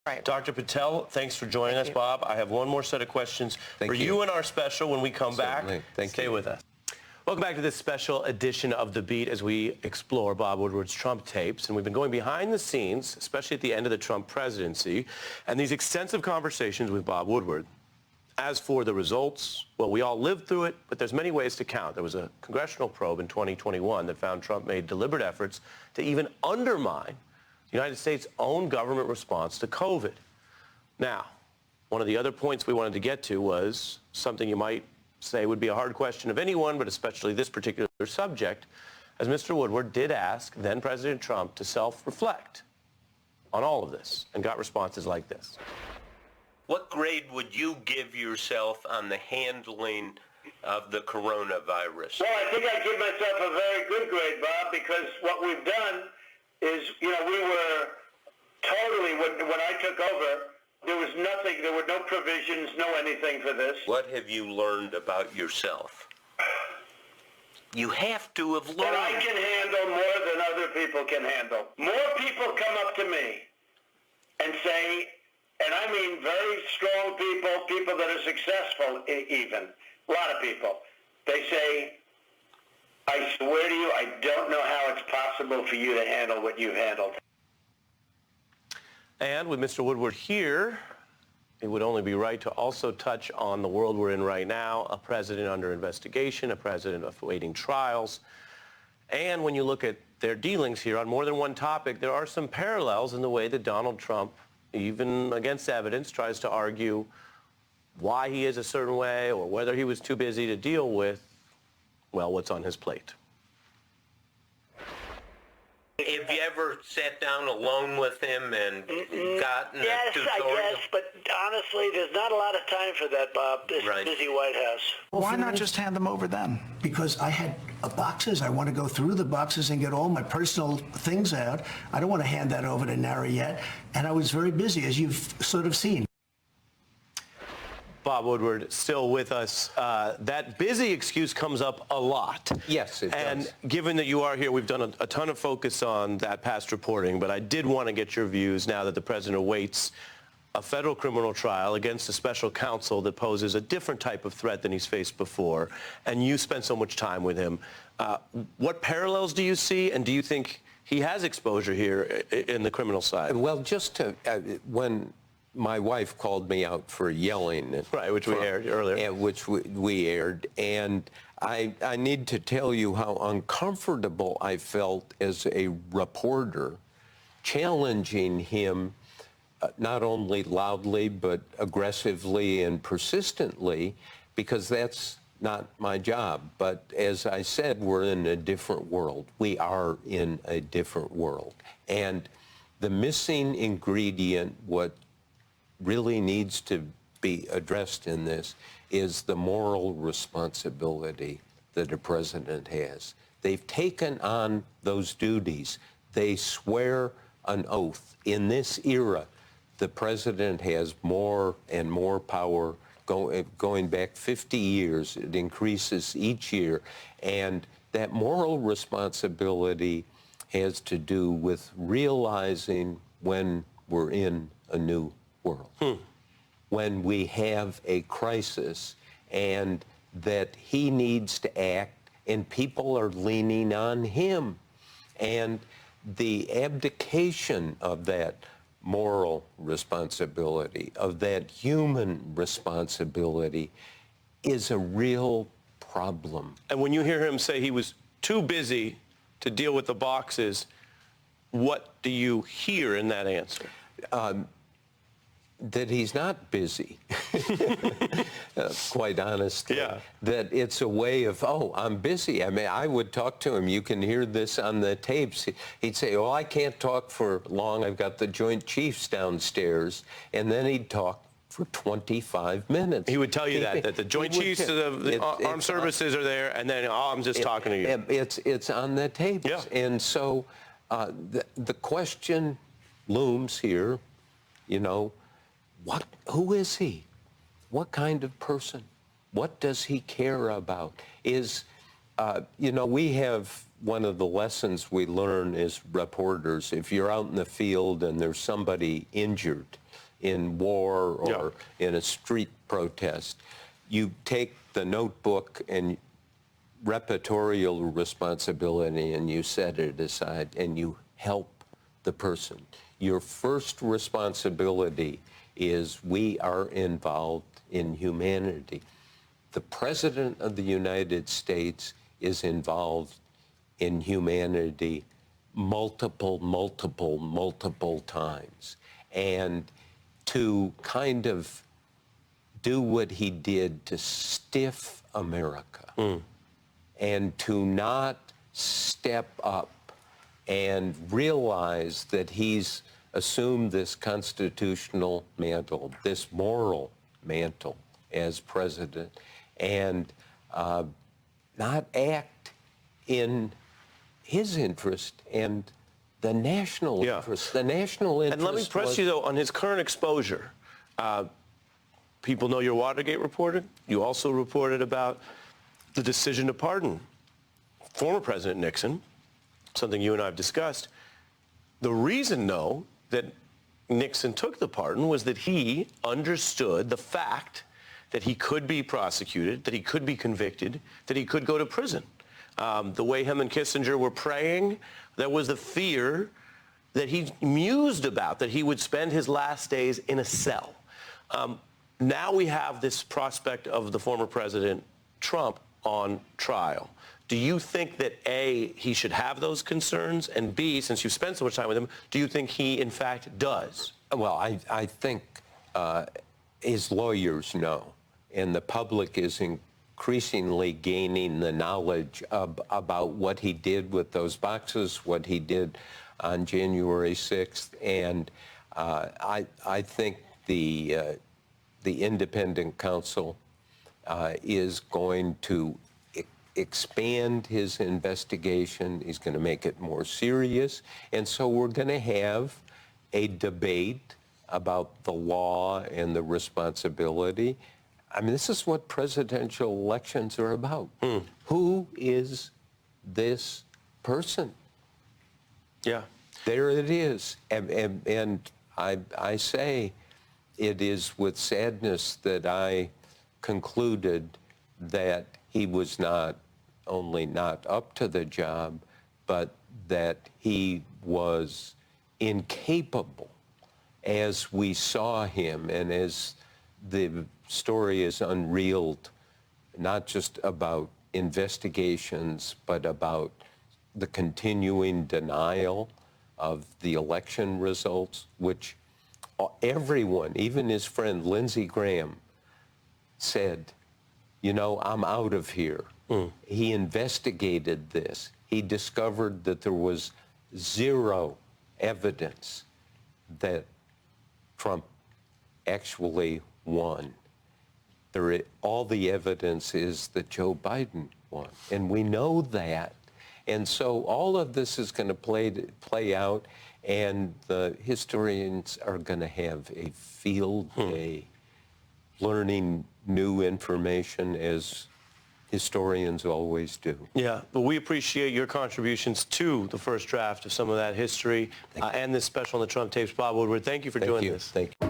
Right. Dr. Patel, thanks for joining us, Bob. I have one more set of questions for you and our special when we come back. Stay with us. Welcome back to this special edition of The Beat as we explore Bob Woodward's Trump tapes. And we've been going behind the scenes, especially at the end of the Trump presidency, and these extensive conversations with Bob Woodward. As for the results, well, we all lived through it, but there's many ways to count. There was a congressional probe in 2021 that found Trump made deliberate efforts to even undermine the United States' own government response to COVID. Now, one of the other points we wanted to get to was something you might say would be a hard question of anyone, but especially this particular subject, as Mr. Woodward did ask then President Trump to self-reflect on all of this and got responses like this. What grade would you give yourself on the handling of the coronavirus? Well, I think I give myself a very good grade, Bob, because what we've done is, we were totally, when I took over, there was nothing, there were no provisions, no anything for this. What have you learned about yourself? You have to have learned. That I can handle more than other people can handle. More people come up to me and say, and I mean very strong people, people that are successful even, a lot of people, they say, I swear to you, I don't know how it's possible for you to handle what you've handled. And with Mr. Woodward here, it would only be right to also touch on the world we're in right now, a president under investigation, a president awaiting trials. And when you look at their dealings here on more than one topic, there are some parallels in the way that Donald Trump, even against evidence, tries to argue why he is a certain way or whether he was too busy to deal with, well, what's on his plate. Have you ever sat down alone with him and gotten a tutorial? I guess, but honestly, there's not a lot of time for that, Bob, this busy White House. Well, why not just hand them over then? Because I had boxes. I want to go through the boxes and get all my personal things out. I don't want to hand that over to NARA yet. And I was very busy, as you've sort of seen. Bob Woodward still with us. That busy excuse comes up a lot. Yes, it does. And given that you are here, we've done a ton of focus on that past reporting, but I did want to get your views now that the president awaits a federal criminal trial against a special counsel that poses a different type of threat than he's faced before, and you spent so much time with him. What parallels do you see, and do you think he has exposure here in the criminal side? Well, just to, when my wife called me out for yelling. Right, which we aired earlier. Which we aired. And I need to tell you how uncomfortable I felt as a reporter challenging him not only loudly but aggressively and persistently, because that's not my job. But as I said, we're in a different world. We are in a different world. And the missing ingredient, what really needs to be addressed in this, is the moral responsibility that a president has. They've taken on those duties. They swear an oath. In this era, the president has more and more power going back 50 years. It increases each year. And that moral responsibility has to do with realizing when we're in a new world, when we have a crisis and that he needs to act and people are leaning on him. And the abdication of that moral responsibility, of that human responsibility, is a real problem. And when you hear him say he was too busy to deal with the boxes, what do you hear in that answer? That he's not busy, quite honestly. Yeah. That it's a way of, oh, I'm busy. I mean, I would talk to him. You can hear this on the tapes. He'd say, oh, I can't talk for long. I've got the Joint Chiefs downstairs. And then he'd talk for 25 minutes. He would tell you that the Joint Chiefs of the Armed Services are there, and then, oh, I'm just talking to you. It's on the tapes. Yeah. And so the question looms here, who is he? What kind of person? What does he care about? We have one of the lessons we learn as reporters. If you're out in the field and there's somebody injured, in war or in a street protest. You take the notebook and repertorial responsibility and you set it aside and you help the person. Your first responsibility is we are involved in humanity. The President of the United States is involved in humanity multiple times. And to kind of do what he did to stiff America and to not step up and realize that he's assumed this constitutional mantle, this moral mantle as president, and not act in his interest and the national interest. The national interest. And let me press you, though, on his current exposure. People know you're a Watergate reporter. You also reported about the decision to pardon former President Nixon, something you and I have discussed. The reason, though, that Nixon took the pardon was that he understood the fact that he could be prosecuted, that he could be convicted, that he could go to prison. The way him and Kissinger were praying, there was the fear that he mused about, that he would spend his last days in a cell. Now we have this prospect of the former President Trump on trial. Do you think that, A, he should have those concerns, and B, since you've spent so much time with him, do you think he, in fact, does? Well, I think his lawyers know, and the public is increasingly gaining the knowledge about what he did with those boxes, what he did on January 6th, and I think the independent counsel is going to expand his investigation. He's going to make it more serious. And so we're going to have a debate about the law and the responsibility. I mean, this is what presidential elections are about. Who is this person? Yeah. There it is. And I say it is with sadness that I concluded that he was not only not up to the job, but that he was incapable as we saw him and as the story is unreeled, not just about investigations, but about the continuing denial of the election results, which everyone, even his friend Lindsey Graham, said, you know, I'm out of here. He investigated this. He discovered that there was zero evidence that Trump actually won. All the evidence is that Joe Biden won, and we know that. And so all of this is going to play out, and the historians are going to have a field day learning new information, as historians always do. Yeah, but we appreciate your contributions to the first draft of some of that history and this special on the Trump tapes. Bob Woodward, thank you for doing this. Thank you.